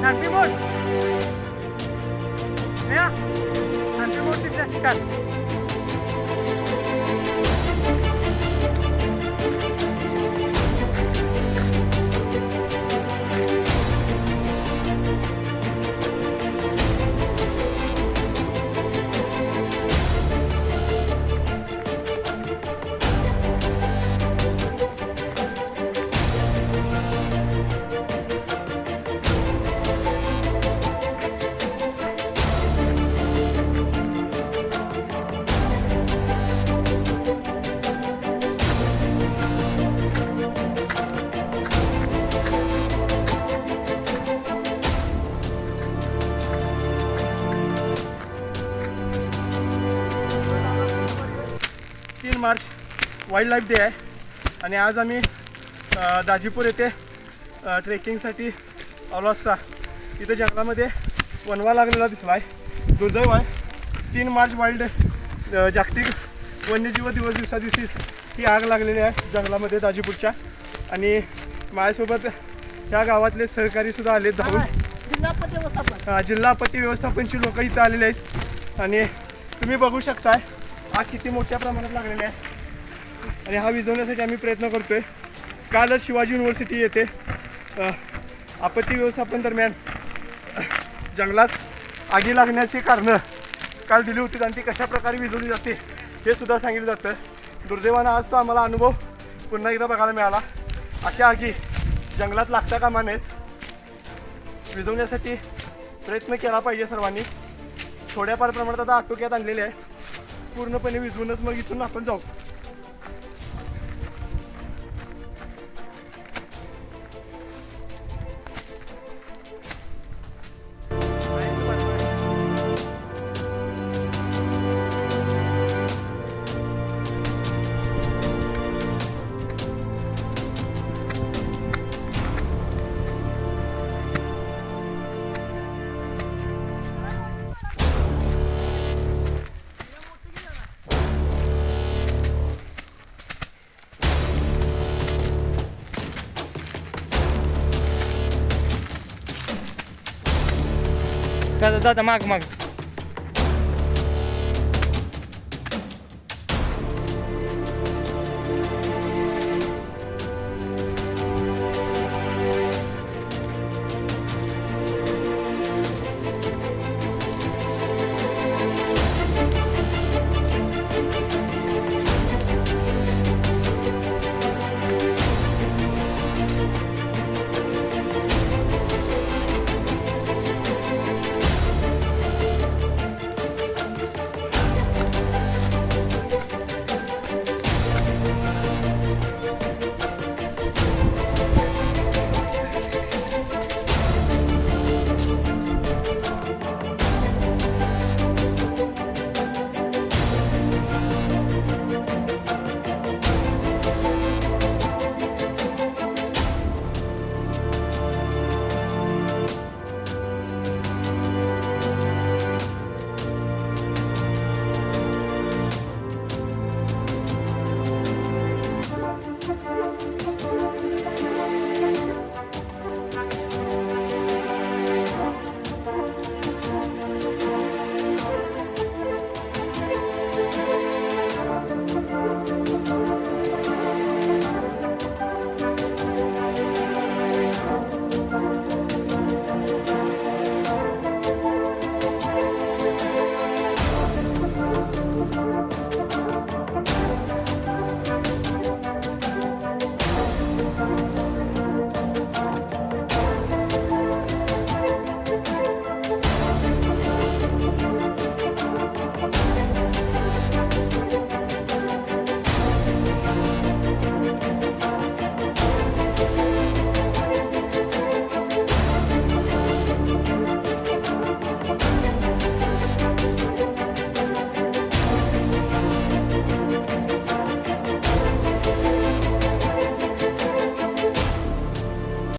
Happy बोट happy बोट तिथल्या ठिकाण. March wild life day आहे आणि आज आम्ही दाजीपूर येथे ट्रेकिंगसाठी आलो असता इथे जंगलामध्ये वणवा लागलेला दिसला आहे. दुर्दैव आहे 3 मार्च वाईल्ड जागतिक वन्यजीव दिवसा दिवशी ही आग लागलेली आहे जंगलामध्ये दाजीपूरच्या. आणि माझ्यासोबत ह्या गावातले सहकारीसुद्धा आले धावून. जिल्हा आपत्ती व्यवस्थापनची लोक इथं आलेले आहेत आणि तुम्ही बघू शकताय आग किती मोठ्या प्रमाणात लागलेली आहे आणि हा विझवण्यासाठी आम्ही प्रयत्न करतोय. कालच शिवाजी युनिव्हर्सिटी येथे आपत्ती व्यवस्थापन दरम्यान जंगलात आगी लागण्याची कारणं काल दिली होती आणि ती कशा प्रकारे विझवली जाते हे सुद्धा सांगितलं जातं. दुर्दैवानं आज तो आम्हाला अनुभव पुन्हा एकदा बघायला मिळाला. अशा आगी जंगलात लागता कामा नयेत. विझवण्यासाठी प्रयत्न केला पाहिजे सर्वांनी. थोड्याफार प्रमाणात आता आटोक्यात आणलेले आहे. पूर्णपणे विझवूनच मग इथून आपण जाऊ. जा माग